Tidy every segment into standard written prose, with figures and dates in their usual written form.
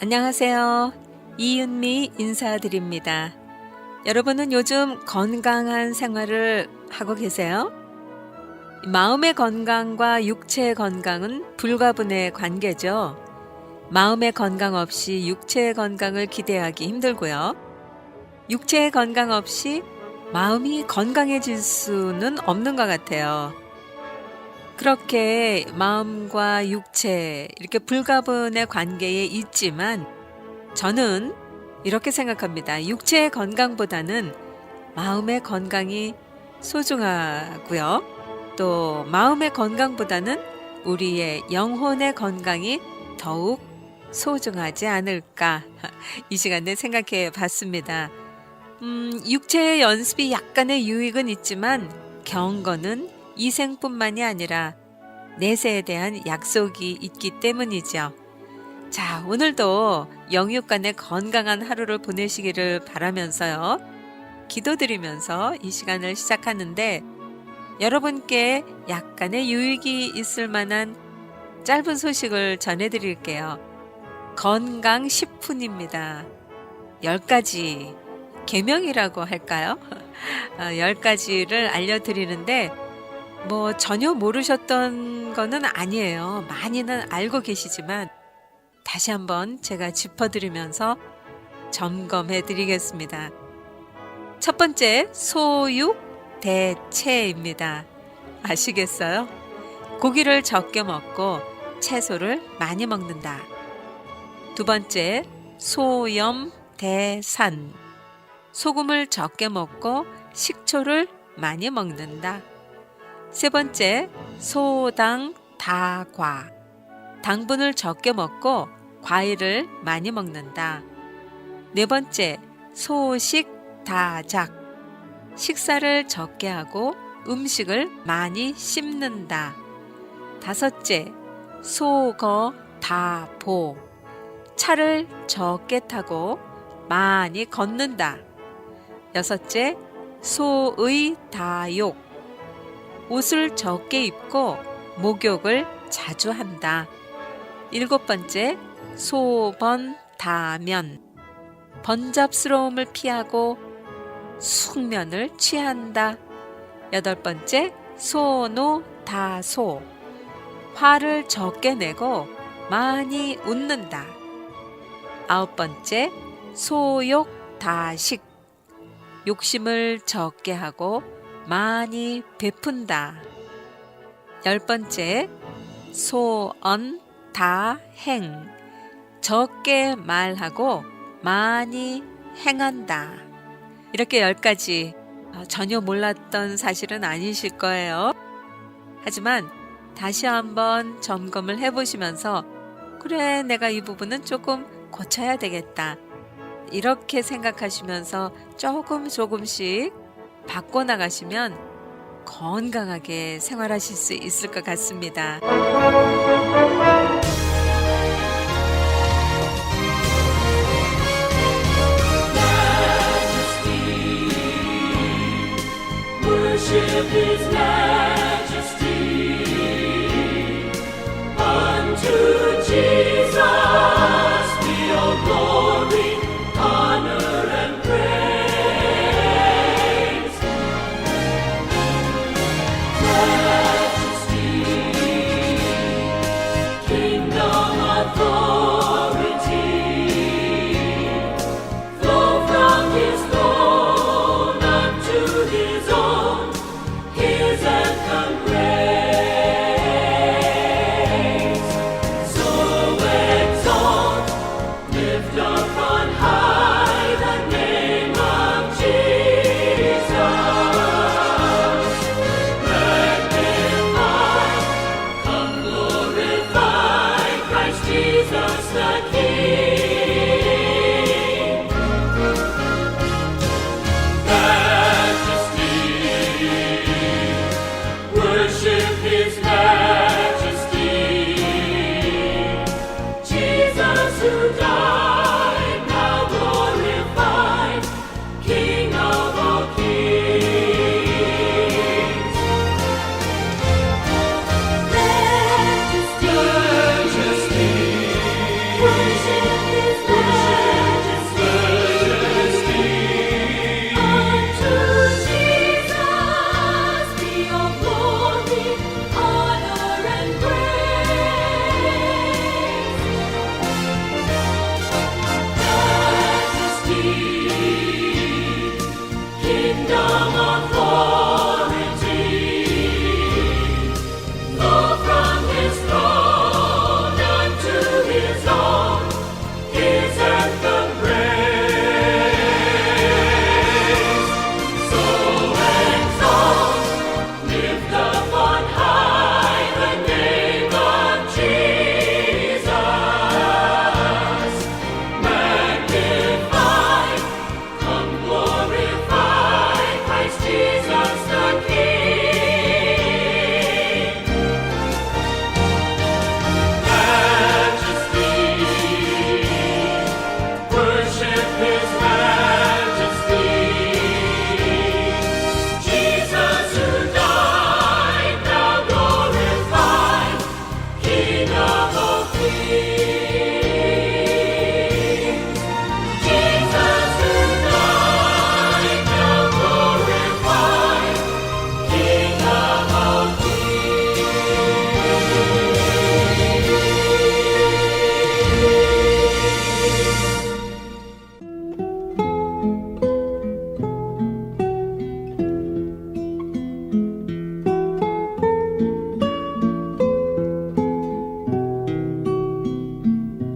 안녕하세요. 이윤미 인사드립니다. 여러분은 요즘 건강한 생활을 하고 계세요? 마음의 건강과 육체의 건강은 불가분의 관계죠. 마음의 건강 없이 육체의 건강을 기대하기 힘들고요. 육체의 건강 없이 마음이 건강해질 수는 없는 것 같아요. 그렇게 마음과 육체 이렇게 불가분의 관계에 있지만 저는 이렇게 생각합니다. 육체의 건강보다는 마음의 건강이 소중하고요. 또 마음의 건강보다는 우리의 영혼의 건강이 더욱 소중하지 않을까 이 시간에 생각해 봤습니다. 육체의 연습이 약간의 유익은 있지만 경건은 이생뿐만이 아니라 내세에 대한 약속이 있기 때문이죠. 자, 오늘도 영육간의 건강한 하루를 보내시기를 바라면서요. 기도드리면서 이 시간을 시작하는데 여러분께 약간의 유익이 있을 만한 짧은 소식을 전해드릴게요. 건강 10분입니다. 10가지 계명이라고 할까요? 10가지를 알려드리는데 전혀 모르셨던 거는 아니에요. 많이는 알고 계시지만 다시 한번 제가 짚어드리면서 점검해 드리겠습니다. 첫 번째, 소육 대체입니다. 아시겠어요? 고기를 적게 먹고 채소를 많이 먹는다. 두 번째, 소염 대산. 소금을 적게 먹고 식초를 많이 먹는다. 세 번째, 소당 다과. 당분을 적게 먹고 과일을 많이 먹는다. 네 번째, 소식 다작. 식사를 적게 하고 음식을 많이 씹는다. 다섯째, 소거 다보. 차를 적게 타고 많이 걷는다. 여섯째, 소의 다욕. 옷을 적게 입고 목욕을 자주 한다. 일곱 번째, 소번 다면. 번잡스러움을 피하고 숙면을 취한다. 여덟 번째, 소노 다소. 화를 적게 내고 많이 웃는다. 아홉 번째, 소욕 다식. 욕심을 적게 하고 많이 베푼다. 열 번째, 소언 다행. 적게 말하고 많이 행한다. 이렇게 10가지 전혀 몰랐던 사실은 아니실 거예요. 하지만 다시 한번 점검을 해보시면서 그래, 내가 이 부분은 조금 고쳐야 되겠다. 이렇게 생각하시면서 조금씩 바꿔나가시면 건강하게 생활하실 수 있을 것 같습니다. Worship His Majesty unto Jesus be all glory, honor, and praise. Majesty, kingdom, authority, flow from His throne unto His own. His anthem praise. So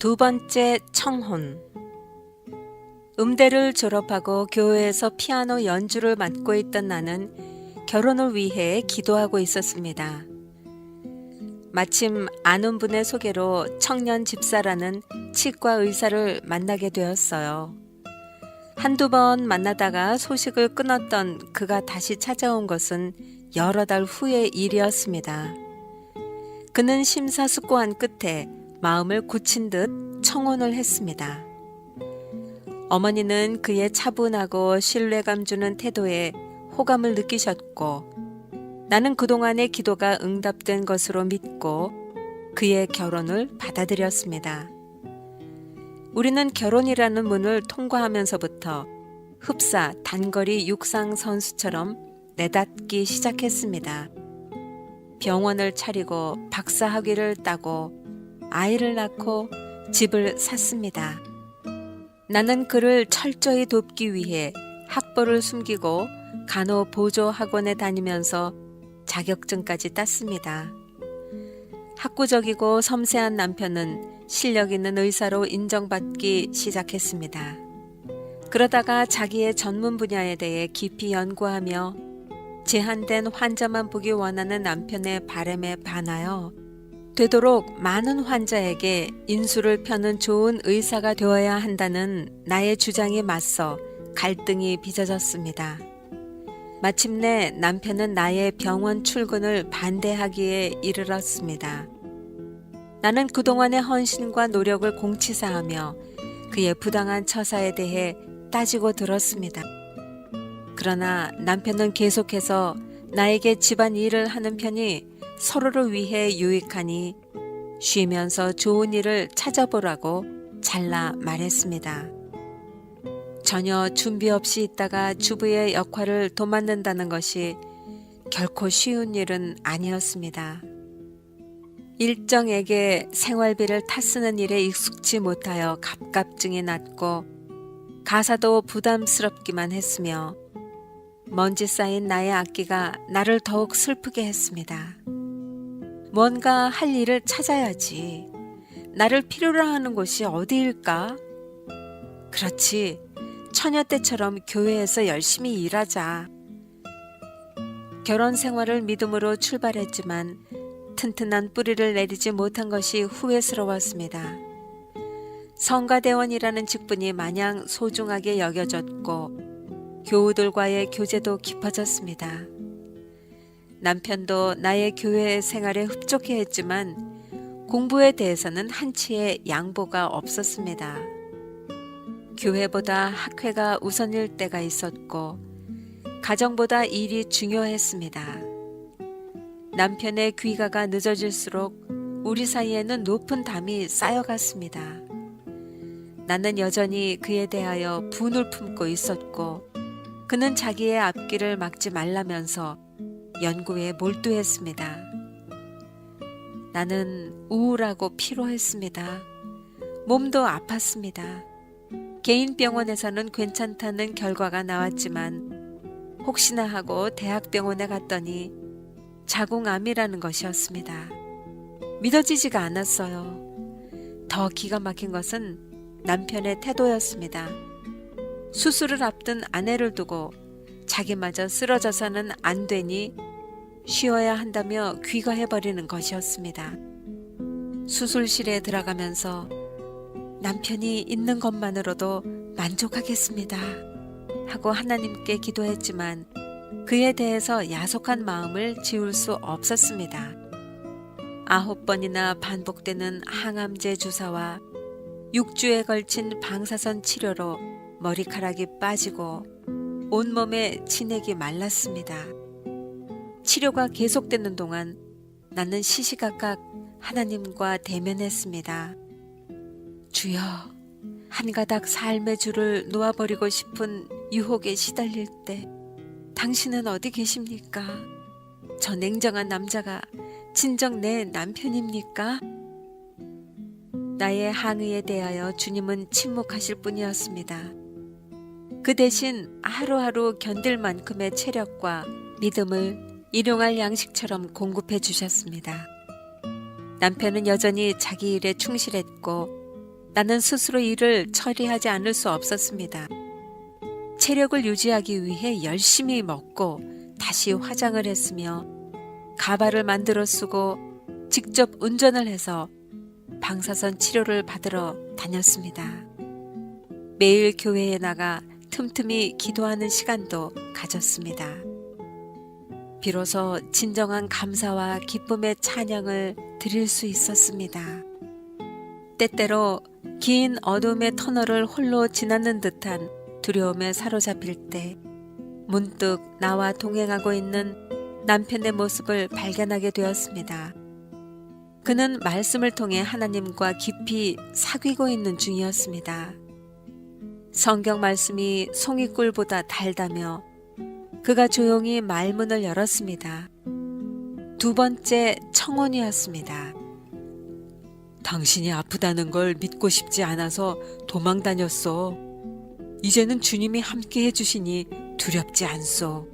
두 번째 청혼. 음대를 졸업하고 교회에서 피아노 연주를 맡고 있던 나는 결혼을 위해 기도하고 있었습니다. 마침 아는 분의 소개로 청년 집사라는 치과 의사를 만나게 되었어요. 한두 번 만나다가 소식을 끊었던 그가 다시 찾아온 것은 여러 달 후의 일이었습니다. 그는 심사숙고한 끝에 마음을 굳힌 듯 청혼을 했습니다. 어머니는 그의 차분하고 신뢰감 주는 태도에 호감을 느끼셨고, 나는 그동안의 기도가 응답된 것으로 믿고 그의 결혼을 받아들였습니다. 우리는 결혼이라는 문을 통과하면서부터 흡사 단거리 육상 선수처럼 내닫기 시작했습니다. 병원을 차리고 박사학위를 따고 아이를 낳고 집을 샀습니다. 나는 그를 철저히 돕기 위해 학벌을 숨기고 간호보조학원에 다니면서 자격증까지 땄습니다. 학구적이고 섬세한 남편은 실력 있는 의사로 인정받기 시작했습니다. 그러다가 자기의 전문 분야에 대해 깊이 연구하며 제한된 환자만 보기 원하는 남편의 바람에 반하여 되도록 많은 환자에게 인수를 펴는 좋은 의사가 되어야 한다는 나의 주장에 맞서 갈등이 빚어졌습니다. 마침내 남편은 나의 병원 출근을 반대하기에 이르렀습니다. 나는 그동안의 헌신과 노력을 공치사하며 그의 부당한 처사에 대해 따지고 들었습니다. 그러나 남편은 계속해서 나에게 집안 일을 하는 편이 서로를 위해 유익하니 쉬면서 좋은 일을 찾아보라고 잘라 말했습니다. 전혀 준비 없이 있다가 주부의 역할을 도맡는다는 것이 결코 쉬운 일은 아니었습니다. 일정에게 생활비를 타쓰는 일에 익숙지 못하여 갑갑증이 났고 가사도 부담스럽기만 했으며 먼지 쌓인 나의 악기가 나를 더욱 슬프게 했습니다. 뭔가 할 일을 찾아야지. 나를 필요로 하는 곳이 어디일까? 그렇지. 처녀 때처럼 교회에서 열심히 일하자. 결혼 생활을 믿음으로 출발했지만 튼튼한 뿌리를 내리지 못한 것이 후회스러웠습니다. 성가대원이라는 직분이 마냥 소중하게 여겨졌고 교우들과의 교제도 깊어졌습니다. 남편도 나의 교회 생활에 흡족해 했지만 공부에 대해서는 한치의 양보가 없었습니다. 교회보다 학회가 우선일 때가 있었고 가정보다 일이 중요했습니다. 남편의 귀가가 늦어질수록 우리 사이에는 높은 담이 쌓여갔습니다. 나는 여전히 그에 대하여 분을 품고 있었고 그는 자기의 앞길을 막지 말라면서 연구에 몰두했습니다. 나는 우울하고 피로했습니다. 몸도 아팠습니다. 개인 병원에서는 괜찮다는 결과가 나왔지만 혹시나 하고 대학병원에 갔더니 자궁암이라는 것이었습니다. 믿어지지가 않았어요. 더 기가 막힌 것은 남편의 태도였습니다. 수술을 앞둔 아내를 두고 자기마저 쓰러져서는 안 되니 쉬어야 한다며 귀가해버리는 것이었습니다. 수술실에 들어가면서 남편이 있는 것만으로도 만족하겠습니다 하고 하나님께 기도했지만 그에 대해서 야속한 마음을 지울 수 없었습니다. 9번이나 반복되는 항암제 주사와 6주에 걸친 방사선 치료로 머리카락이 빠지고 온몸에 진액이 말랐습니다. 치료가 계속되는 동안 나는 시시각각 하나님과 대면했습니다. 주여, 한 가닥 삶의 줄을 놓아버리고 싶은 유혹에 시달릴 때 당신은 어디 계십니까? 저 냉정한 남자가 진정 내 남편입니까? 나의 항의에 대하여 주님은 침묵하실 뿐이었습니다. 그 대신 하루하루 견딜 만큼의 체력과 믿음을 일용할 양식처럼 공급해 주셨습니다. 남편은 여전히 자기 일에 충실했고 나는 스스로 일을 처리하지 않을 수 없었습니다. 체력을 유지하기 위해 열심히 먹고 다시 화장을 했으며 가발을 만들어 쓰고 직접 운전을 해서 방사선 치료를 받으러 다녔습니다. 매일 교회에 나가 틈틈이 기도하는 시간도 가졌습니다. 비로소 진정한 감사와 기쁨의 찬양을 드릴 수 있었습니다. 때때로 긴 어둠의 터널을 홀로 지나는 듯한 두려움에 사로잡힐 때 문득 나와 동행하고 있는 남편의 모습을 발견하게 되었습니다. 그는 말씀을 통해 하나님과 깊이 사귀고 있는 중이었습니다. 성경 말씀이 송이꿀보다 달다며 그가 조용히 말문을 열었습니다. 두 번째 청혼이었습니다. 당신이 아프다는 걸 믿고 싶지 않아서 도망 다녔어. 이제는 주님이 함께 해주시니 두렵지 않소.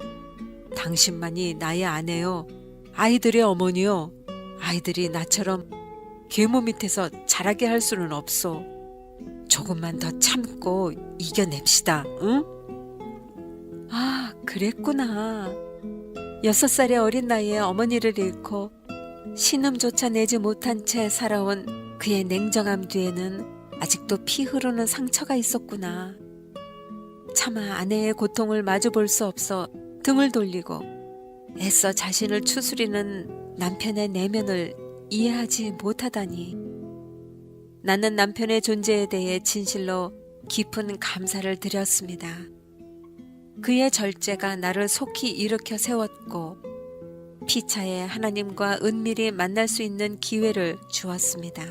당신만이 나의 아내요, 아이들의 어머니요. 아이들이 나처럼 계모 밑에서 자라게 할 수는 없소. 조금만 더 참고 이겨냅시다, 응? 아, 그랬구나. 6살의 어린 나이에 어머니를 잃고 신음조차 내지 못한 채 살아온 그의 냉정함 뒤에는 아직도 피 흐르는 상처가 있었구나. 차마 아내의 고통을 마주 볼 수 없어 등을 돌리고 애써 자신을 추스리는 남편의 내면을 이해하지 못하다니. 나는 남편의 존재에 대해 진실로 깊은 감사를 드렸습니다. 그의 절제가 나를 속히 일으켜 세웠고 피차에 하나님과 은밀히 만날 수 있는 기회를 주었습니다.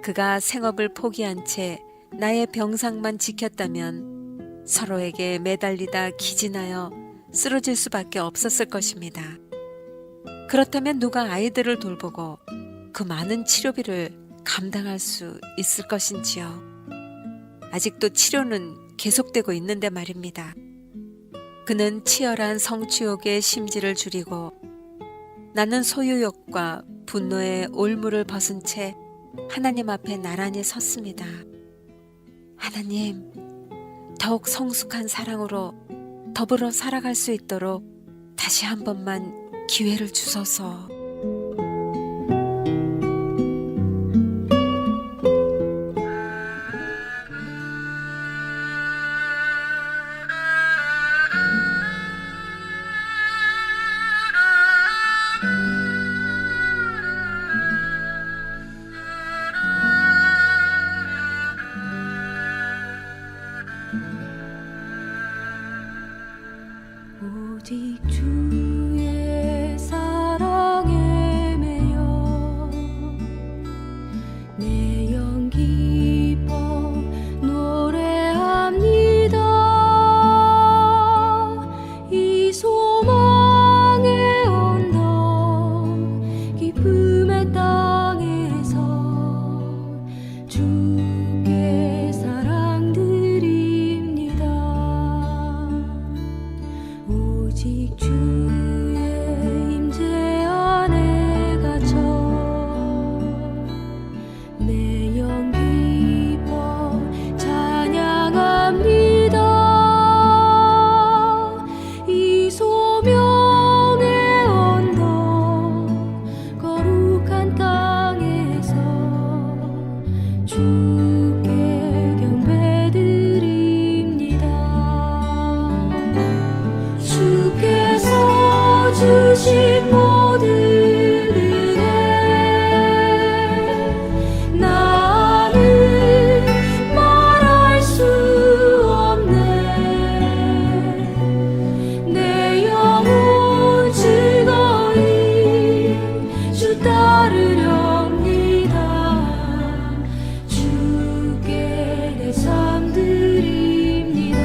그가 생업을 포기한 채 나의 병상만 지켰다면 서로에게 매달리다 기진하여 쓰러질 수밖에 없었을 것입니다. 그렇다면 누가 아이들을 돌보고 그 많은 치료비를 감당할 수 있을 것인지요. 아직도 치료는 계속되고 있는데 말입니다. 그는 치열한 성취욕의 심지를 줄이고 나는 소유욕과 분노의 올무를 벗은 채 하나님 앞에 나란히 섰습니다. 하나님, 더욱 성숙한 사랑으로 더불어 살아갈 수 있도록 다시 한 번만 기회를 주소서. 오직 주의 사랑에 매여 내 영 기뻐 노래합니다. 이 소망의 언덕 기쁨의 땅에서 주께 사랑 드립니다. 오직 주의 임재 안에 갇혀 내 영 기뻐 찬양합니다. 이 소명의 언덕 거룩한 땅에서 주께 경배드립니다. 주께서 주신 모든 은혜 나는 말할 수 없네. 내 영혼 즐거이 주 따르렵니다. 주께 내 삶 드립니다.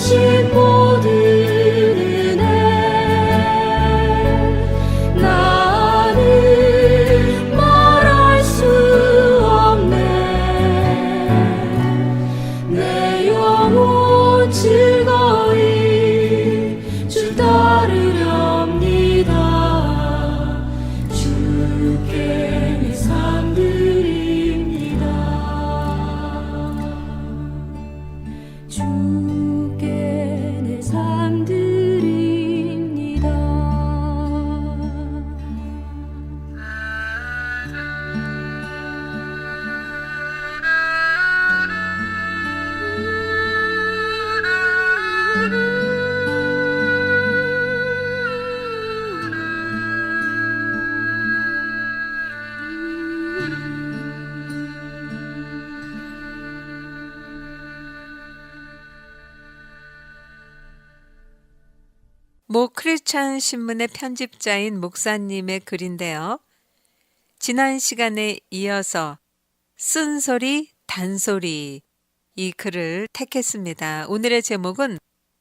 주신 모든 은혜 나는 말할 수 없네. 내 영혼 즐거이 주 따르렵니다. 주께 내 삶 드립니다. 주께 내 삶 드립니다. 모 크리스찬 신문의 편집자인 목사님의 글인데요. 지난 시간에 이어서 쓴소리, 단소리 이 글을 택했습니다. 오늘의 제목은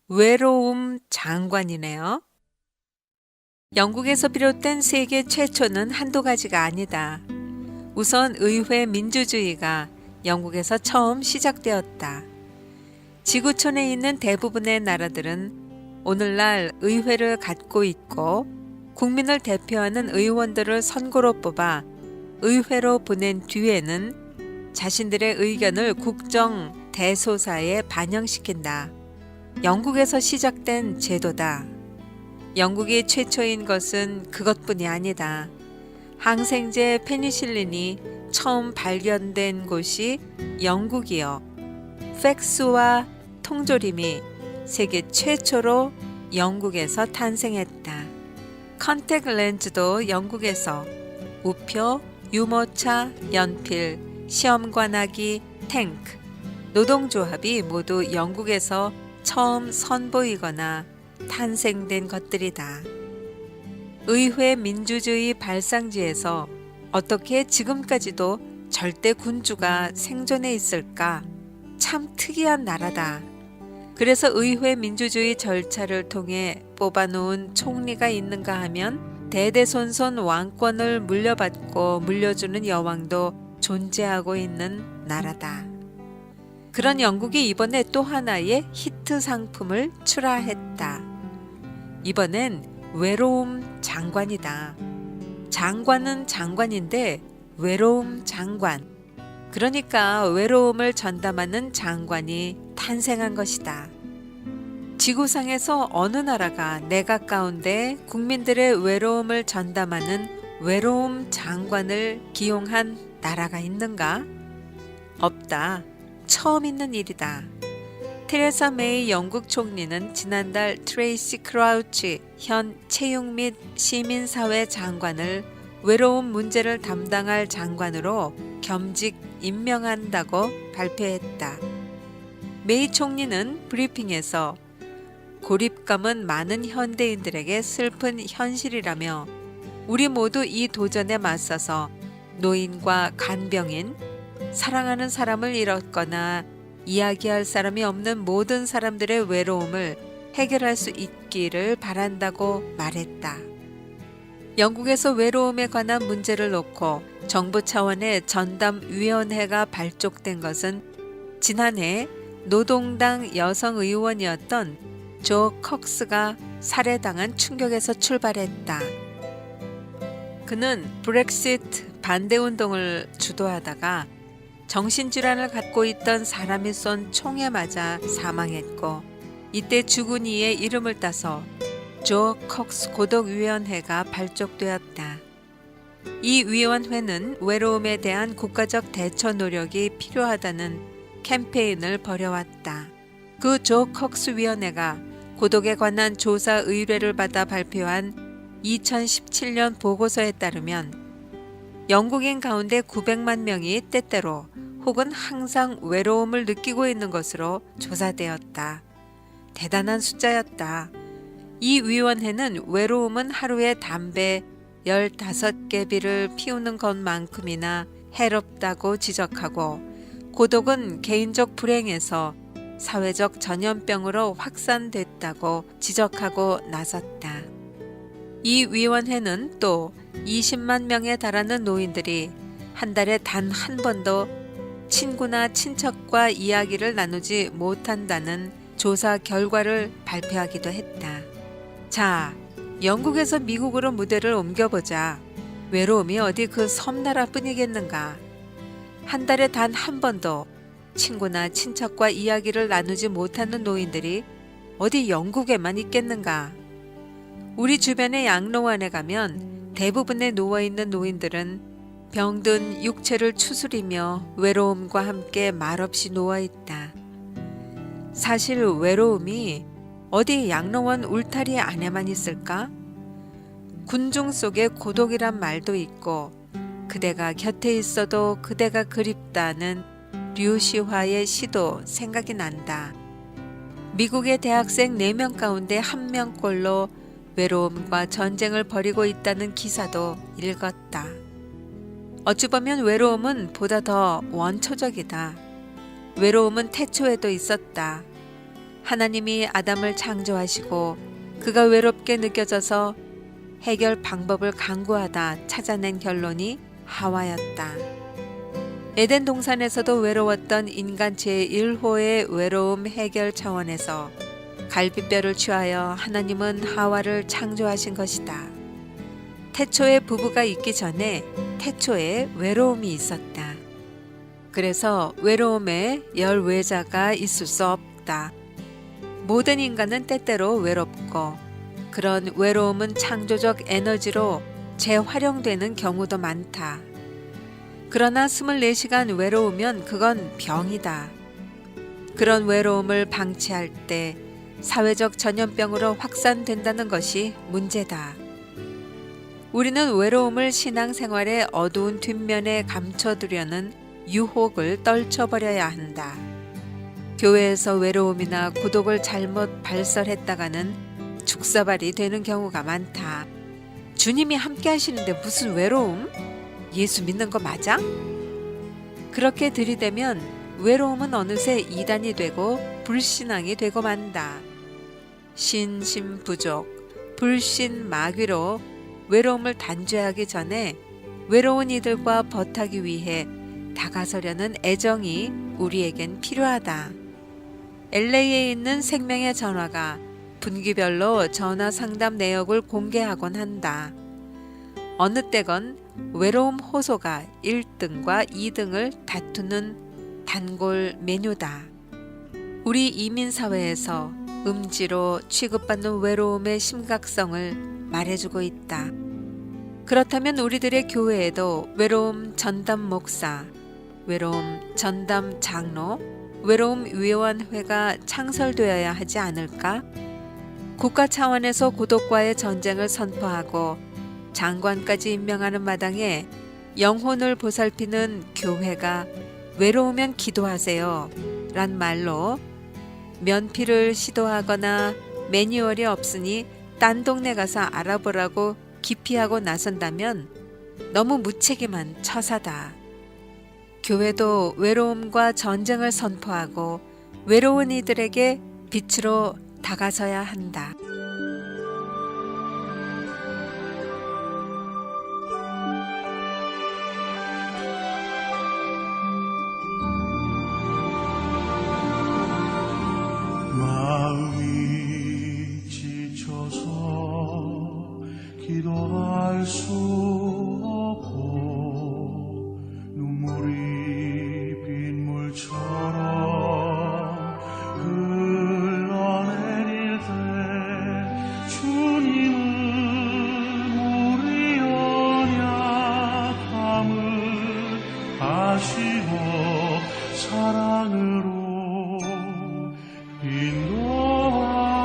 외로움 장관이네요. 영국에서 비롯된 세계 최초는 한두 가지가 아니다. 우선 의회 민주주의가 영국에서 처음 시작되었다. 지구촌에 있는 대부분의 나라들은 오늘날 의회를 갖고 있고 국민을 대표하는 의원들을 선거로 뽑아 의회로 보낸 뒤에는 자신들의 의견을 국정 대소사에 반영시킨다. 영국에서 시작된 제도다. 영국이 최초인 것은 그것뿐이 아니다. 항생제 페니실린이 처음 발견된 곳이 영국이요. 팩스와 통조림이 세계 최초로 영국에서 탄생했다. 컨택 렌즈도 영국에서, 우표, 유모차, 연필, 시험관하기, 탱크, 노동조합이 모두 영국에서 처음 선보이거나 탄생된 것들이다. 의회 민주주의 발상지에서 어떻게 지금까지도 절대 군주가 생존해 있을까? 참 특이한 나라다. 그래서 의회 민주주의 절차를 통해 뽑아놓은 총리가 있는가 하면 대대손손 왕권을 물려받고 물려주는 여왕도 존재하고 있는 나라다. 그런 영국이 이번에 또 하나의 히트 상품을 출하했다. 이번엔 외로움 장관이다. 장관은 장관인데 외로움 장관. 그러니까 외로움을 전담하는 장관이 탄생한 것이다. 지구상에서 어느 나라가 내각 가운데 국민들의 외로움을 전담하는 외로움 장관을 기용한 나라가 있는가? 없다. 처음 있는 일이다. 테레사 메이 영국 총리는 지난달 트레이시 크라우치 현 체육 및 시민사회 장관을 외로움 문제를 담당할 장관으로 겸직 임명한다고 발표했다. 메이 총리는 브리핑에서 고립감은 많은 현대인들에게 슬픈 현실이라며 우리 모두 이 도전에 맞서서 노인과 간병인, 사랑하는 사람을 잃었거나 이야기할 사람이 없는 모든 사람들의 외로움을 해결할 수 있기를 바란다고 말했다. 영국에서 외로움에 관한 문제를 놓고 정부 차원의 전담위원회가 발족된 것은 지난해 노동당 여성 의원이었던 조 컥스가 살해당한 충격에서 출발했다. 그는 브렉시트 반대운동을 주도하다가 정신질환을 갖고 있던 사람이 쏜 총에 맞아 사망했고 이때 죽은 이의 이름을 따서 조 컥스 고독위원회가 발족되었다. 이 위원회는 외로움에 대한 국가적 대처 노력이 필요하다는 캠페인을 벌여왔다. 그 조 컥스 위원회가 고독에 관한 조사 의뢰를 받아 발표한 2017년 보고서에 따르면 영국인 가운데 900만 명이 때때로 혹은 항상 외로움을 느끼고 있는 것으로 조사되었다. 대단한 숫자였다. 이 위원회는 외로움은 하루에 담배 15개비를 피우는 것만큼이나 해롭다고 지적하고 고독은 개인적 불행에서 사회적 전염병으로 확산됐다고 지적하고 나섰다. 이 위원회는 또 20만 명에 달하는 노인들이 한 달에 단 한 번도 친구나 친척과 이야기를 나누지 못한다는 조사 결과를 발표하기도 했다. 자, 영국에서 미국으로 무대를 옮겨보자. 외로움이 어디 그 섬나라 뿐이겠는가. 한 달에 단 한 번도 친구나 친척과 이야기를 나누지 못하는 노인들이 어디 영국에만 있겠는가. 우리 주변의 양로원에 가면 대부분의 누워있는 노인들은 병든 육체를 추스리며 외로움과 함께 말없이 누워있다. 사실 외로움이 어디 양로원 울타리 안에만 있을까? 군중 속에 고독이란 말도 있고 그대가 곁에 있어도 그대가 그립다는 류시화의 시도 생각이 난다. 미국의 대학생 4명 가운데 1명꼴로 외로움과 전쟁을 벌이고 있다는 기사도 읽었다. 어찌 보면 외로움은 보다 더 원초적이다. 외로움은 태초에도 있었다. 하나님이 아담을 창조하시고 그가 외롭게 느껴져서 해결 방법을 강구하다 찾아낸 결론이 하와였다. 에덴 동산에서도 외로웠던 인간체의 1호의 외로움 해결 차원에서 갈비뼈를 취하여 하나님은 하와를 창조하신 것이다. 태초에 부부가 있기 전에 태초에 외로움이 있었다. 그래서 외로움에 열외자가 있을 수 없다. 모든 인간은 때때로 외롭고 그런 외로움은 창조적 에너지로 재활용되는 경우도 많다. 그러나 24시간 외로우면 그건 병이다. 그런 외로움을 방치할 때 사회적 전염병으로 확산된다는 것이 문제다. 우리는 외로움을 신앙생활의 어두운 뒷면에 감춰두려는 유혹을 떨쳐버려야 한다. 교회에서 외로움이나 고독을 잘못 발설했다가는 죽사발이 되는 경우가 많다. 주님이 함께 하시는데 무슨 외로움? 예수 믿는 거 맞아? 그렇게 들이대면 외로움은 어느새 이단이 되고 불신앙이 되고 만다. 신심부족, 불신마귀로 외로움을 단죄하기 전에 외로운 이들과 벗하기 위해 다가서려는 애정이 우리에겐 필요하다. LA에 있는 생명의 전화가 분기별로 전화 상담 내역을 공개하곤 한다. 어느 때건 외로움 호소가 1등과 2등을 다투는 단골 메뉴다. 우리 이민사회에서 음지로 취급받는 외로움의 심각성을 말해주고 있다. 그렇다면 우리들의 교회에도 외로움 전담 목사, 외로움 전담 장로, 외로움 위원회가 창설되어야 하지 않을까? 국가 차원에서 고독과의 전쟁을 선포하고 장관까지 임명하는 마당에 영혼을 보살피는 교회가 외로우면 기도하세요 란 말로 면피를 시도하거나 매뉴얼이 없으니 딴 동네 가서 알아보라고 기피하고 나선다면 너무 무책임한 처사다. 교회도 외로움과 전쟁을 선포하고 외로운 이들에게 빛으로 다가서야 한다. 마음이 지쳐서 기도할 수 없고 눈물이 빗물처럼 흘러내릴 때 주님은 우리 연약함을 아시고 사랑으로 인도하시네.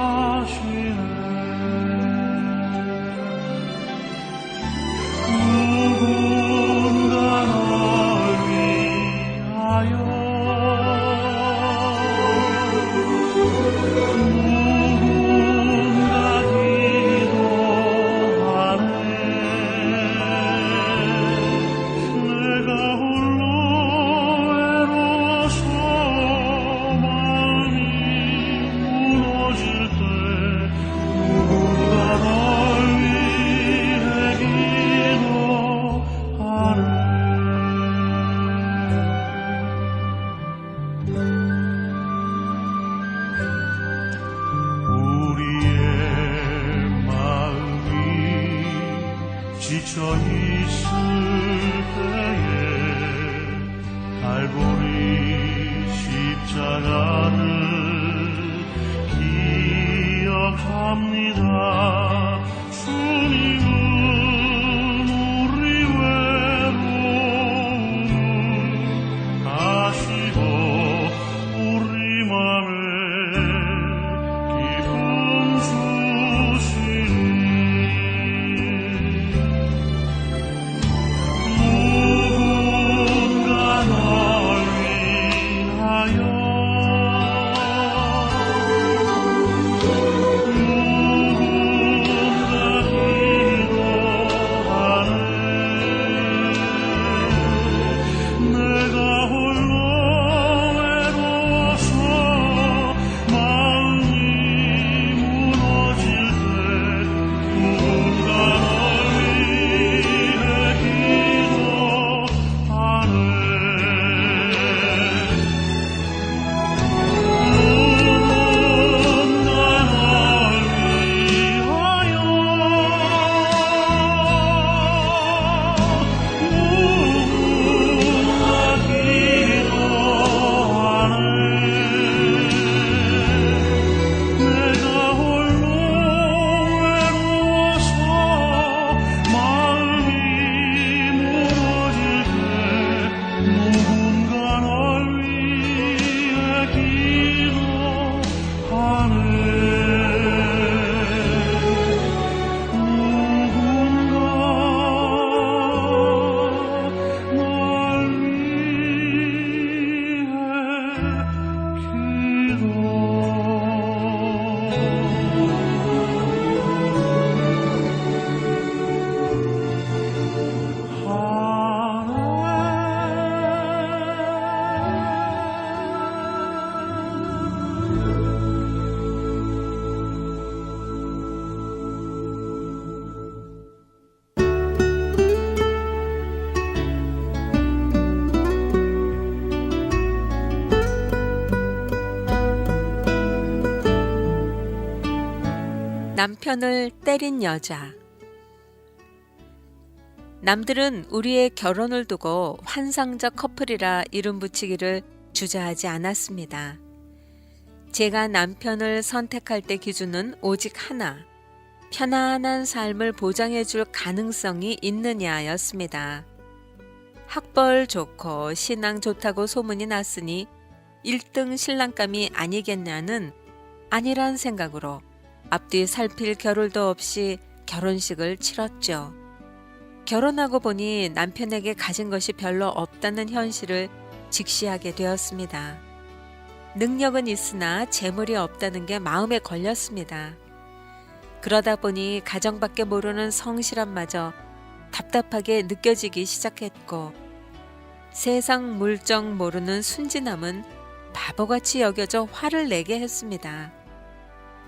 지쳐 있을 때에 갈보리 십자가를 기억합니다. 주님은 우리 외로움을 아시고 우리 맘에 기쁨 주시니 누군가 널 위하여 내가 홀로 외로워서 마음이 무너질 때 누군가 널 위해 기도하네. 누군가 널 위하여 내가 홀로 외로워서 마음이 무너질 때 누군가 널 위해 기도하네. 누군가 널 남편을 때린 여자. 남들은 우리의 결혼을 두고 환상적 커플이라 이름 붙이기를 주저하지 않았습니다. 제가 남편을 선택할 때 기준은 오직 하나, 편안한 삶을 보장해줄 가능성이 있느냐였습니다. 학벌 좋고 신앙 좋다고 소문이 났으니 1등 신랑감이 아니겠냐는 아니란 생각으로 앞뒤 살필 겨를도 없이 결혼식을 치렀죠. 결혼하고 보니 남편에게 가진 것이 별로 없다는 현실을 직시하게 되었습니다. 능력은 있으나 재물이 없다는 게 마음에 걸렸습니다. 그러다 보니 가정밖에 모르는 성실함마저 답답하게 느껴지기 시작했고, 세상 물정 모르는 순진함은 바보같이 여겨져 화를 내게 했습니다.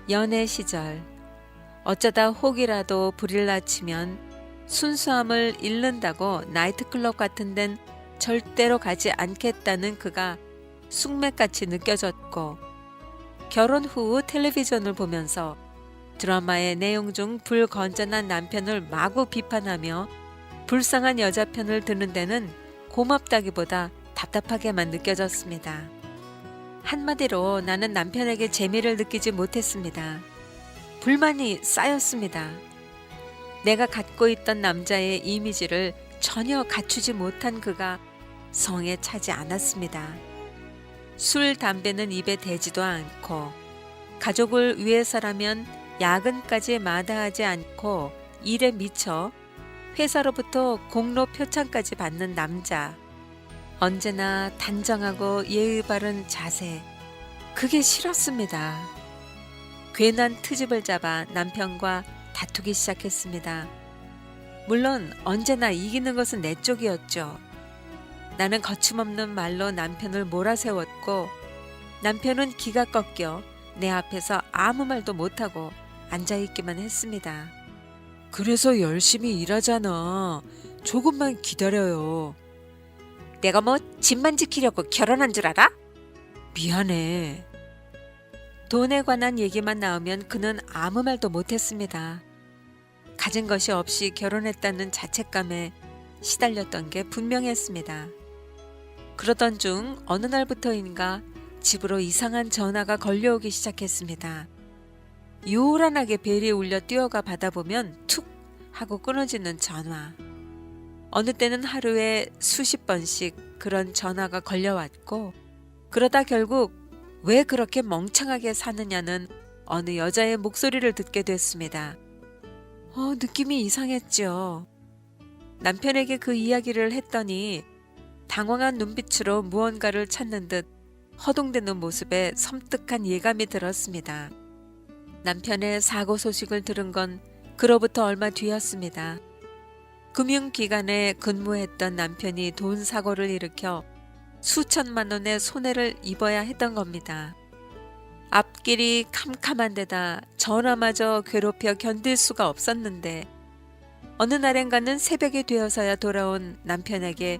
연애 시절 어쩌다 혹이라도 불을 낮추면 순수함을 잃는다고 나이트클럽 같은 데는 절대로 가지 않겠다는 그가 숙맥같이 느껴졌고, 결혼 후 텔레비전을 보면서 드라마의 내용 중 불건전한 남편을 마구 비판하며 불쌍한 여자 편을 드는 데는 고맙다기보다 답답하게만 느껴졌습니다. 한마디로 나는 남편에게 재미를 느끼지 못했습니다. 불만이 쌓였습니다. 내가 갖고 있던 남자의 이미지를 전혀 갖추지 못한 그가 성에 차지 않았습니다. 술, 담배는 입에 대지도 않고, 가족을 위해서라면 야근까지 마다하지 않고 일에 미쳐 회사로부터 공로 표창까지 받는 남자. 언제나 단정하고 예의 바른 자세. 그게 싫었습니다. 괜한 트집을 잡아 남편과 다투기 시작했습니다. 물론 언제나 이기는 것은 내 쪽이었죠. 나는 거침없는 말로 남편을 몰아세웠고, 남편은 기가 꺾여 내 앞에서 아무 말도 못하고 앉아있기만 했습니다. 그래서 열심히 일하잖아. 조금만 기다려요. 내가 뭐 집만 지키려고 결혼한 줄 알아? 미안해. 돈에 관한 얘기만 나오면 그는 아무 말도 못했습니다. 가진 것이 없이 결혼했다는 자책감에 시달렸던 게 분명했습니다. 그러던 중 어느 날부터인가 집으로 이상한 전화가 걸려오기 시작했습니다. 요란하게 벨이 울려 뛰어가 받아보면 툭 하고 끊어지는 전화. 어느 때는 하루에 수십 번씩 그런 전화가 걸려왔고, 그러다 결국 왜 그렇게 멍청하게 사느냐는 어느 여자의 목소리를 듣게 됐습니다. 느낌이 이상했죠. 남편에게 그 이야기를 했더니 당황한 눈빛으로 무언가를 찾는 듯 허둥대는 모습에 섬뜩한 예감이 들었습니다. 남편의 사고 소식을 들은 건 그로부터 얼마 뒤였습니다. 금융기관에 근무했던 남편이 돈 사고를 일으켜 수천만 원의 손해를 입어야 했던 겁니다. 앞길이 캄캄한 데다 전화마저 괴롭혀 견딜 수가 없었는데 어느 날엔가는 새벽이 되어서야 돌아온 남편에게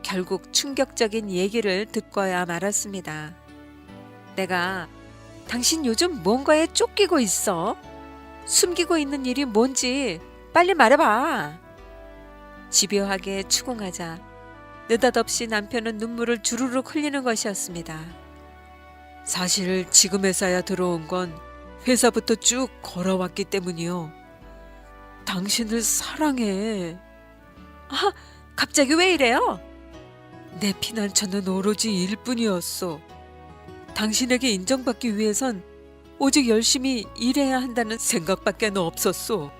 결국 충격적인 얘기를 듣고야 말았습니다. 내가 당신 요즘 뭔가에 쫓기고 있어? 숨기고 있는 일이 뭔지 빨리 말해봐. 집요하게 추궁하자 느닷없이 남편은 눈물을 주르륵 흘리는 것이었습니다. 사실 지금 회사에 들어온 건 회사부터 쭉 걸어왔기 때문이요. 당신을 사랑해. 갑자기 왜 이래요? 내 피난처는 오로지 일뿐이었어. 당신에게 인정받기 위해선 오직 열심히 일해야 한다는 생각밖에 없었어.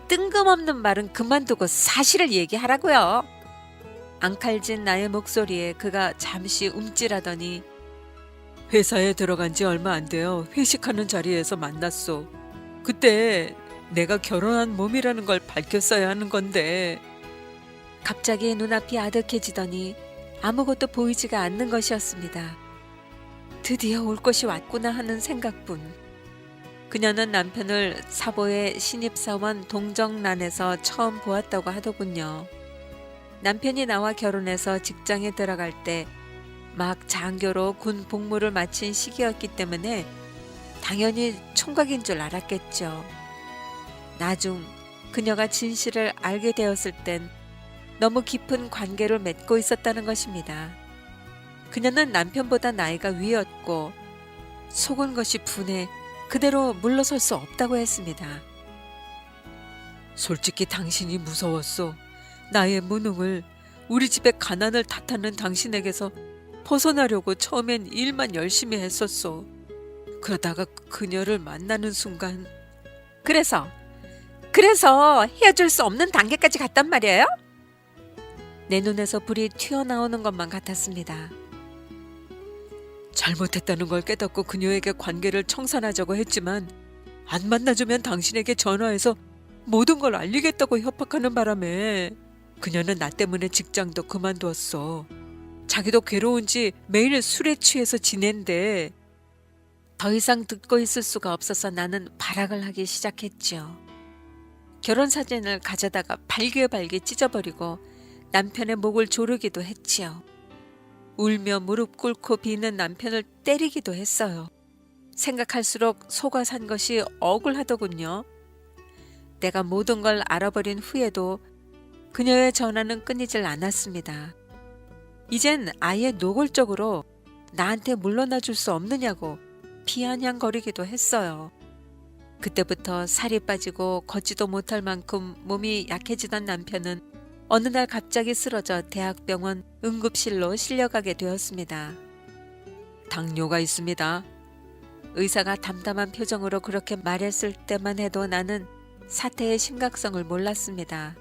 뜬금없는 말은 그만두고 사실을 얘기하라고요. 앙칼진 나의 목소리에 그가 잠시 움찔하더니 회사에 들어간 지 얼마 안 되어 회식하는 자리에서 만났어. 그때 내가 결혼한 몸이라는 걸 밝혔어야 하는 건데. 갑자기 눈앞이 아득해지더니 아무것도 보이지가 않는 것이었습니다. 드디어 올 것이 왔구나 하는 생각뿐. 그녀는 남편을 사보의 신입사원 동정란에서 처음 보았다고 하더군요. 남편이 나와 결혼해서 직장에 들어갈 때 막 장교로 군 복무를 마친 시기였기 때문에 당연히 총각인 줄 알았겠죠. 나중 그녀가 진실을 알게 되었을 땐 너무 깊은 관계를 맺고 있었다는 것입니다. 그녀는 남편보다 나이가 위였고 속은 것이 분해 그대로 물러설 수 없다고 했습니다. 솔직히 당신이 무서웠어. 나의 무능을, 우리 집의 가난을 탓하는 당신에게서 벗어나려고 처음엔 일만 열심히 했었어. 그러다가 그녀를 만나는 순간 그래서 헤어질 수 없는 단계까지 갔단 말이에요? 내 눈에서 불이 튀어나오는 것만 같았습니다. 잘못했다는 걸 깨닫고 그녀에게 관계를 청산하자고 했지만 안 만나주면 당신에게 전화해서 모든 걸 알리겠다고 협박하는 바람에 그녀는 나 때문에 직장도 그만두었어. 자기도 괴로운지 매일 술에 취해서 지낸대. 더 이상 듣고 있을 수가 없어서 나는 발악을 하기 시작했죠. 결혼사진을 가져다가 발기발기 찢어버리고 남편의 목을 조르기도 했지요. 울며 무릎 꿇고 비는 남편을 때리기도 했어요. 생각할수록 속아 산 것이 억울하더군요. 내가 모든 걸 알아버린 후에도 그녀의 전화는 끊이질 않았습니다. 이젠 아예 노골적으로 나한테 물러나 줄 수 없느냐고 비아냥거리기도 했어요. 그때부터 살이 빠지고 걷지도 못할 만큼 몸이 약해지던 남편은 어느 날 갑자기 쓰러져 대학병원 응급실로 실려가게 되었습니다. 당뇨가 있습니다. 의사가 담담한 표정으로 그렇게 말했을 때만 해도 나는 사태의 심각성을 몰랐습니다.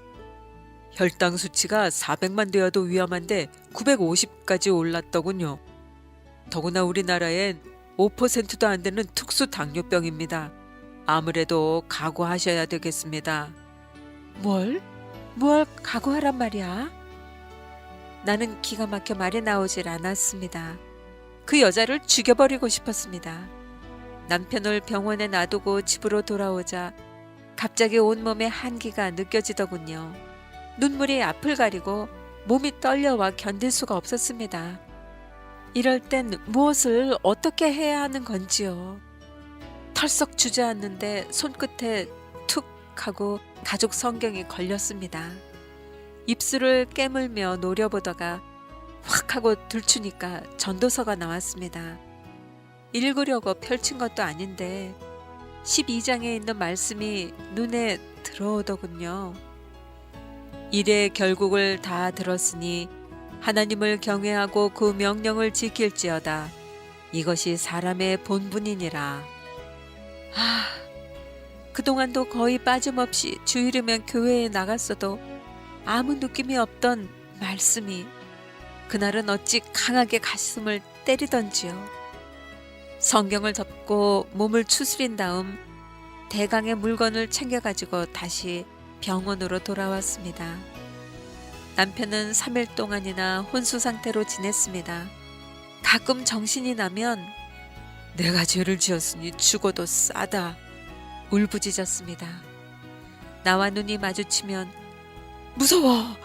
혈당 수치가 400만 되어도 위험한데 950까지 올랐더군요. 더구나 우리나라엔 5%도 안 되는 특수 당뇨병입니다. 아무래도 각오하셔야 되겠습니다. 뭘 각오하란 말이야? 나는 기가 막혀 말이 나오질 않았습니다. 그 여자를 죽여버리고 싶었습니다. 남편을 병원에 놔두고 집으로 돌아오자 갑자기 온몸에 한기가 느껴지더군요. 눈물이 앞을 가리고 몸이 떨려와 견딜 수가 없었습니다. 이럴 땐 무엇을 어떻게 해야 하는 건지요. 털썩 주저앉는데 손끝에 툭 하고 가족 성경이 걸렸습니다. 입술을 깨물며 노려보다가 확 하고 들추니까 전도서가 나왔습니다. 읽으려고 펼친 것도 아닌데 12장에 있는 말씀이 눈에 들어오더군요. 일의 결국을 다 들었으니 하나님을 경외하고 그 명령을 지킬지어다. 이것이 사람의 본분이니라. 그동안도 거의 빠짐없이 주일이면 교회에 나갔어도 아무 느낌이 없던 말씀이 그날은 어찌 강하게 가슴을 때리던지요. 성경을 덮고 몸을 추스린 다음 대강의 물건을 챙겨가지고 다시 병원으로 돌아왔습니다. 남편은 3일 동안이나 혼수 상태로 지냈습니다. 가끔 정신이 나면 내가 죄를 지었으니 죽어도 싸다 울부짖었습니다. 나와 눈이 마주치면 무서워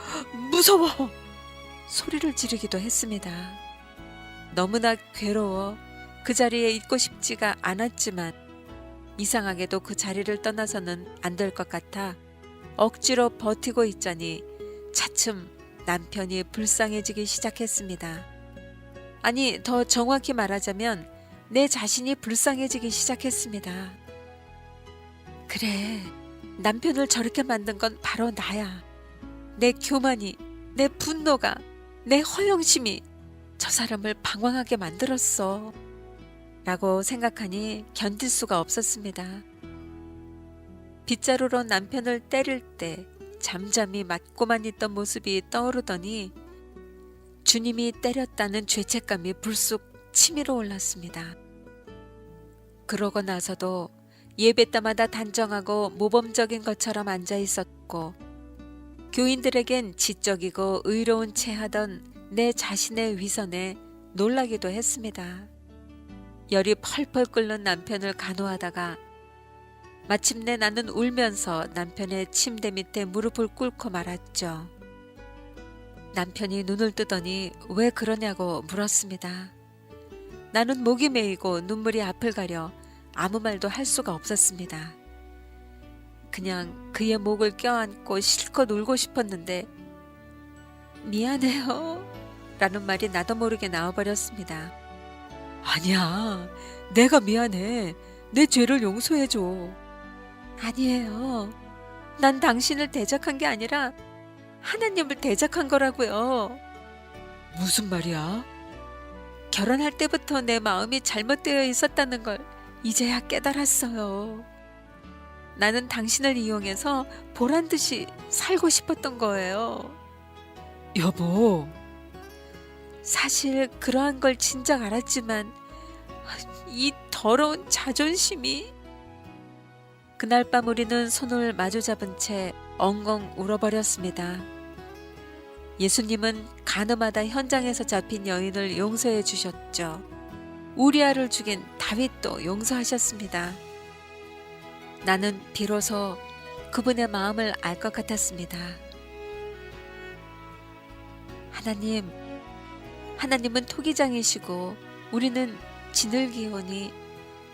소리를 지르기도 했습니다. 너무나 괴로워 그 자리에 있고 싶지가 않았지만 이상하게도 그 자리를 떠나서는 안 될 것 같아 억지로 버티고 있자니 차츰 남편이 불쌍해지기 시작했습니다. 아니, 더 정확히 말하자면 내 자신이 불쌍해지기 시작했습니다. 그래, 남편을 저렇게 만든 건 바로 나야. 내 교만이, 내 분노가, 내 허영심이 저 사람을 방황하게 만들었어. 라고 생각하니 견딜 수가 없었습니다. 빗자루로 남편을 때릴 때 잠잠히 맞고만 있던 모습이 떠오르더니 주님이 때렸다는 죄책감이 불쑥 치밀어 올랐습니다. 그러고 나서도 예배 때마다 단정하고 모범적인 것처럼 앉아 있었고 교인들에겐 지적이고 의로운 채 하던 내 자신의 위선에 놀라기도 했습니다. 열이 펄펄 끓는 남편을 간호하다가 마침내 나는 울면서 남편의 침대 밑에 무릎을 꿇고 말았죠. 남편이 눈을 뜨더니 왜 그러냐고 물었습니다. 나는 목이 메이고 눈물이 앞을 가려 아무 말도 할 수가 없었습니다. 그냥 그의 목을 껴안고 실컷 울고 싶었는데 미안해요 라는 말이 나도 모르게 나와버렸습니다. 아니야, 내가 미안해. 내 죄를 용서해줘. 아니에요. 난 당신을 대적한 게 아니라 하나님을 대적한 거라고요. 무슨 말이야? 결혼할 때부터 내 마음이 잘못되어 있었다는 걸 이제야 깨달았어요. 나는 당신을 이용해서 보란 듯이 살고 싶었던 거예요. 여보. 사실 그러한 걸 진작 알았지만 이 더러운 자존심이. 그날 밤 우리는 손을 마주잡은 채 엉엉 울어버렸습니다. 예수님은 가늠하다 현장에서 잡힌 여인을 용서해 주셨죠. 우리아를 죽인 다윗도 용서하셨습니다. 나는 비로소 그분의 마음을 알 것 같았습니다. 하나님은 토기장이시고 우리는 지늘기오니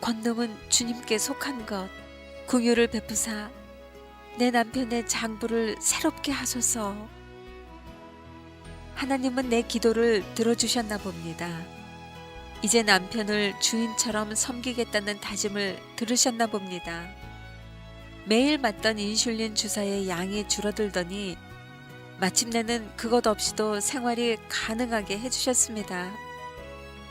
권능은 주님께 속한 것. 긍휼을 베푸사 내 남편의 장부를 새롭게 하소서. 하나님은 내 기도를 들어주셨나 봅니다. 이제 남편을 주인처럼 섬기겠다는 다짐을 들으셨나 봅니다. 매일 맞던 인슐린 주사의 양이 줄어들더니 마침내는 그것 없이도 생활이 가능하게 해주셨습니다.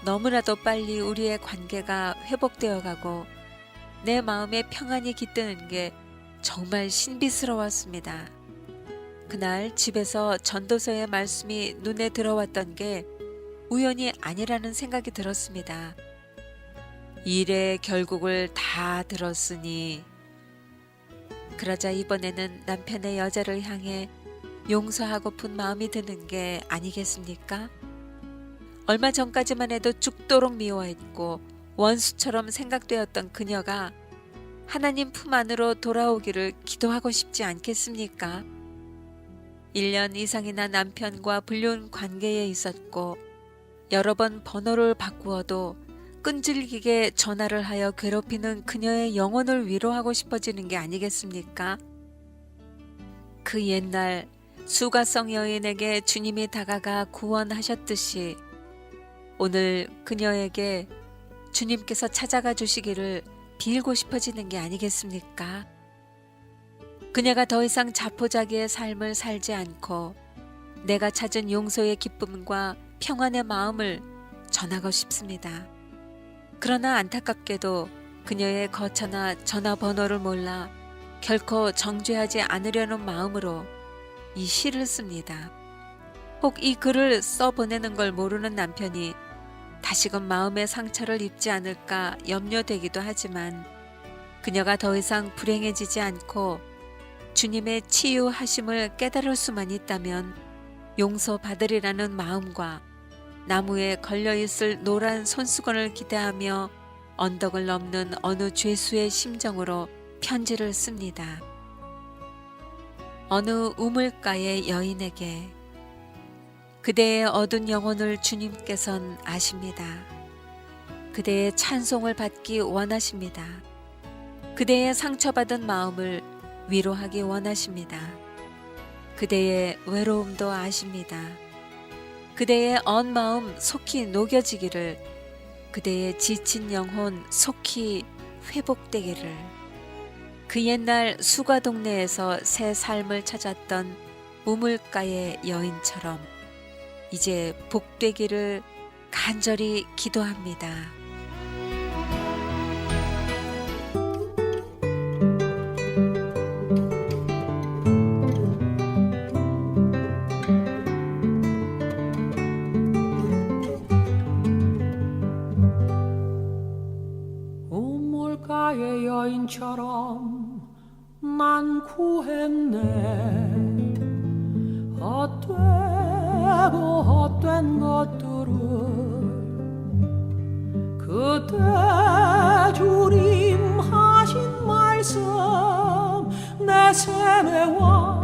너무나도 빨리 우리의 관계가 회복되어 가고 내 마음에 평안이 깃드는 게 정말 신비스러웠습니다. 그날 집에서 전도서의 말씀이 눈에 들어왔던 게 우연이 아니라는 생각이 들었습니다. 일의 결국을 다 들었으니. 그러자 이번에는 남편의 여자를 향해 용서하고픈 마음이 드는 게 아니겠습니까? 얼마 전까지만 해도 죽도록 미워했고 원수처럼 생각되었던 그녀가 하나님 품 안으로 돌아오기를 기도하고 싶지 않겠습니까? 1년 이상이나 남편과 불륜 관계에 있었고 여러 번 번호를 바꾸어도 끈질기게 전화를 하여 괴롭히는 그녀의 영혼을 위로하고 싶어지는 게 아니겠습니까? 그 옛날 수가성 여인에게 주님이 다가가 구원하셨듯이 오늘 그녀에게 주님께서 찾아가 주시기를 빌고 싶어지는 게 아니겠습니까? 그녀가 더 이상 자포자기의 삶을 살지 않고 내가 찾은 용서의 기쁨과 평안의 마음을 전하고 싶습니다. 그러나 안타깝게도 그녀의 거처나 전화번호를 몰라 결코 정죄하지 않으려는 마음으로 이 시를 씁니다. 혹 이 글을 써보내는 걸 모르는 남편이 다시금 마음의 상처를 입지 않을까 염려되기도 하지만 그녀가 더 이상 불행해지지 않고 주님의 치유하심을 깨달을 수만 있다면 용서받으리라는 마음과 나무에 걸려있을 노란 손수건을 기대하며 언덕을 넘는 어느 죄수의 심정으로 편지를 씁니다. 어느 우물가의 여인에게 그대의 어두운 영혼을 주님께선 아십니다. 그대의 찬송을 받기 원하십니다. 그대의 상처받은 마음을 위로하기 원하십니다. 그대의 외로움도 아십니다. 그대의 언 마음 속히 녹여지기를, 그대의 지친 영혼 속히 회복되기를. 그 옛날 수가 동네에서 새 삶을 찾았던 우물가의 여인처럼 이제 복되기를 간절히 기도합니다. 우물가의 여인처럼 난 구했네. 헛되고 헛된 것들을 그때 주님 하신 말씀 내 세매와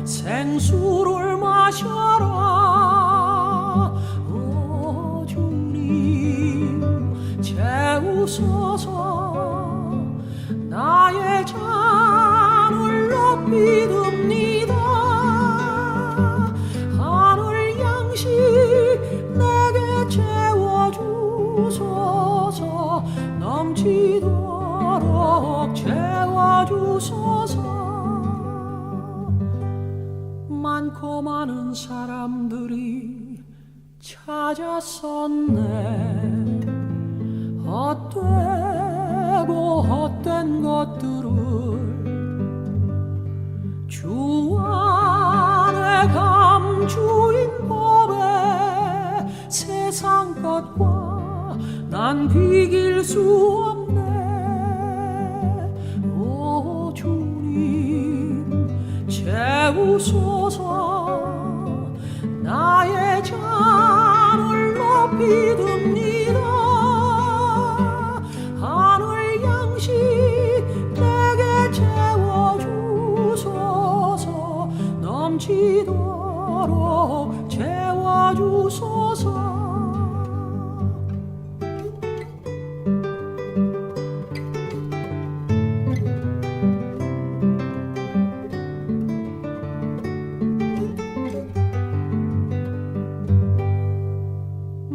생수를 마셔라. 오 주님 채우소서. 나의 잔을 높이 듭니다. 하늘 양식 내게 채워주소서. 넘치도록 채워주소서. 많고 많은 사람들이 찾았었네. 헛되고 헛된 것들을 주 안에 감추인 법에 세상 것과 난 비길 수 없네. 오 주님 채우소서. 나의 잔을 높이 듭니다. 하늘 양식 내게 채워주소서. 넘치도록 채워주소서.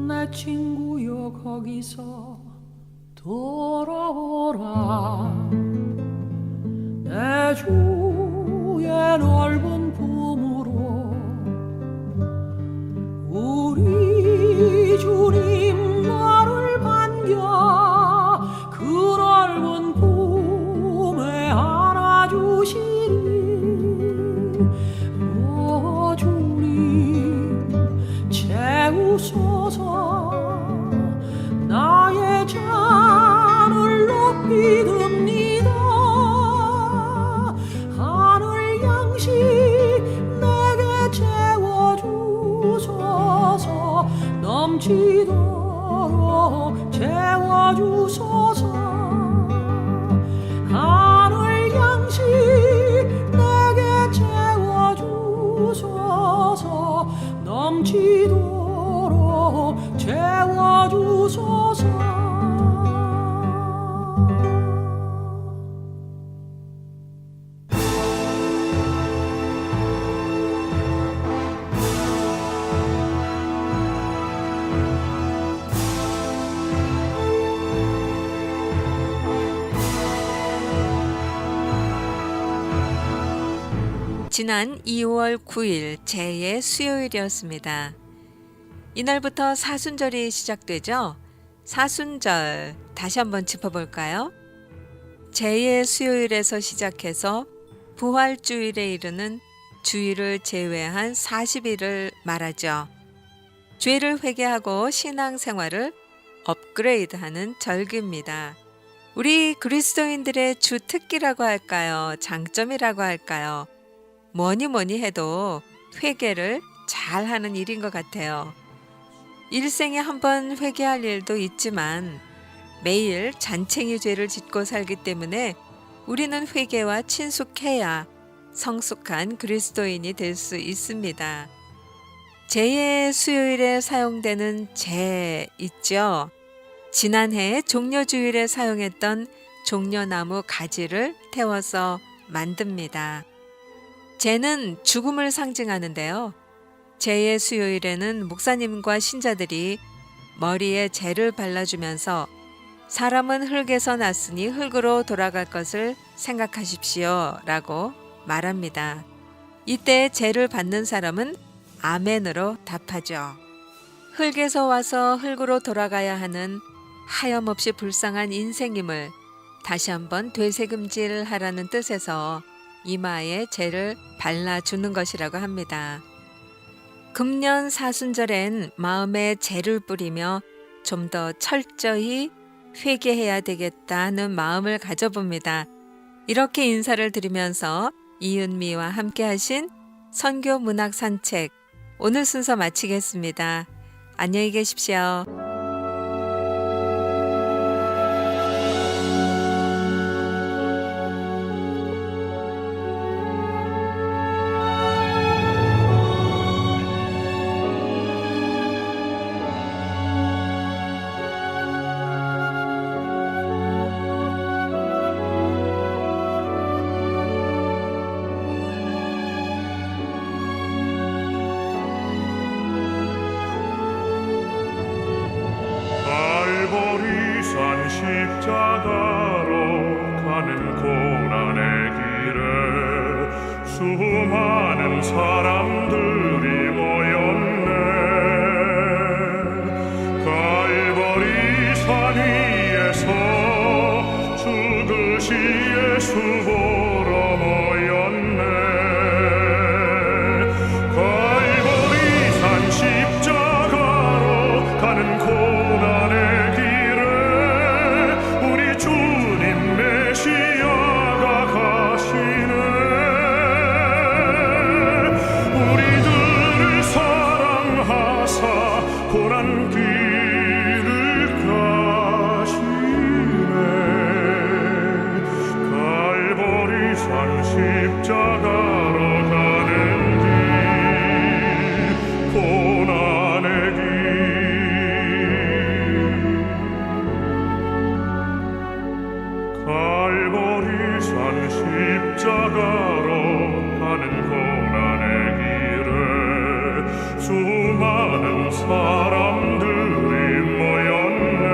내 친구여 거기서 돌아오라. 내 주의 넓은 품으로 우리 주님 나를 반겨 그 넓은 품에 안아주시리. 오 주님 채우소서. 나의 잔을 높이 듭니다. 하늘 양식 내게 채워주소서. 넘치도록 채워주소서. 하늘 지난 2월 9일 제의 수요일이었습니다. 이날부터 사순절이 시작되죠. 사순절 다시 한번 짚어볼까요? 제의 수요일에서 시작해서 부활주일에 이르는 주일을 제외한 40일을 말하죠. 죄를 회개하고 신앙생활을 업그레이드하는 절기입니다. 우리 그리스도인들의 주 특기라고 할까요? 장점이라고 할까요? 뭐니 해도 회개를 잘하는 일인 것 같아요. 일생에 한 번 회개할 일도 있지만 매일 잔챙이 죄를 짓고 살기 때문에 우리는 회개와 친숙해야 성숙한 그리스도인이 될 수 있습니다. 제의 수요일에 사용되는 제 있죠. 지난해 종려주일에 사용했던 종려나무 가지를 태워서 만듭니다. 제는 죽음을 상징하는데요. 제의 수요일에는 목사님과 신자들이 머리에 제를 발라주면서 사람은 흙에서 났으니 흙으로 돌아갈 것을 생각하십시오 라고 말합니다. 이때 제를 받는 사람은 아멘으로 답하죠. 흙에서 와서 흙으로 돌아가야 하는 하염없이 불쌍한 인생임을 다시 한번 되새김질하라는 뜻에서 이마에 제를 발라주는 것이라고 합니다. 금년 사순절엔 마음에 제를 뿌리며 좀 더 철저히 회개해야 되겠다는 마음을 가져봅니다. 이렇게 인사를 드리면서 이은미와 함께 하신 선교 문학 산책 오늘 순서 마치겠습니다. 안녕히 계십시오. 갈보리산 십자가로 가는 고난의 길에 수많은 사람들이 모였네. 갈보리산 위에서 죽으신 예수 보러 모였네. 갈보리산 십자가로 가는 고난의 길에 우리 주님 메시아가 가시네. 우리들을 사랑하사 고난 길을 가시네. 갈보리산 십자가로 가는 길 고난의 길. 갈보리산 십자가로 가는 고난의 길에 수많은 사람들이 모였네.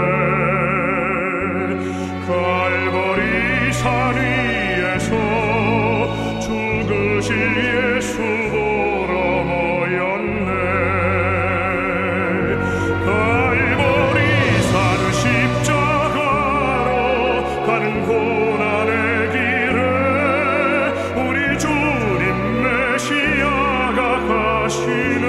갈보리산 위에서 죽으신 예수 보러 모였네. 갈보리산 십자가로 가는 고난의 길에 우리 주님 메시아가 가시네.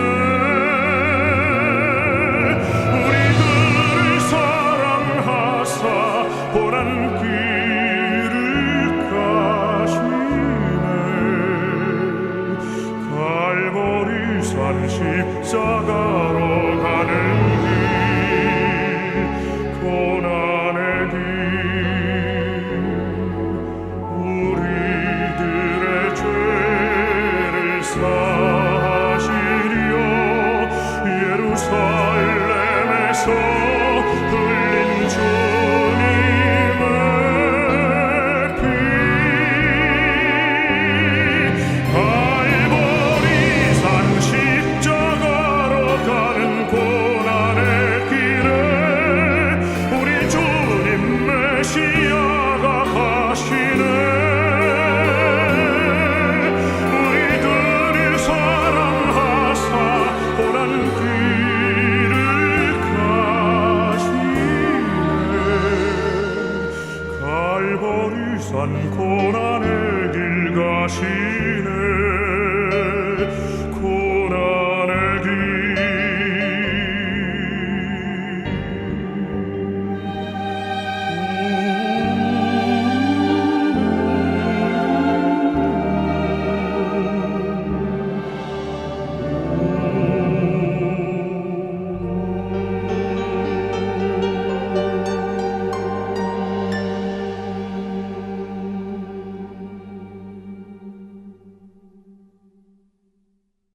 고난의 길 가시네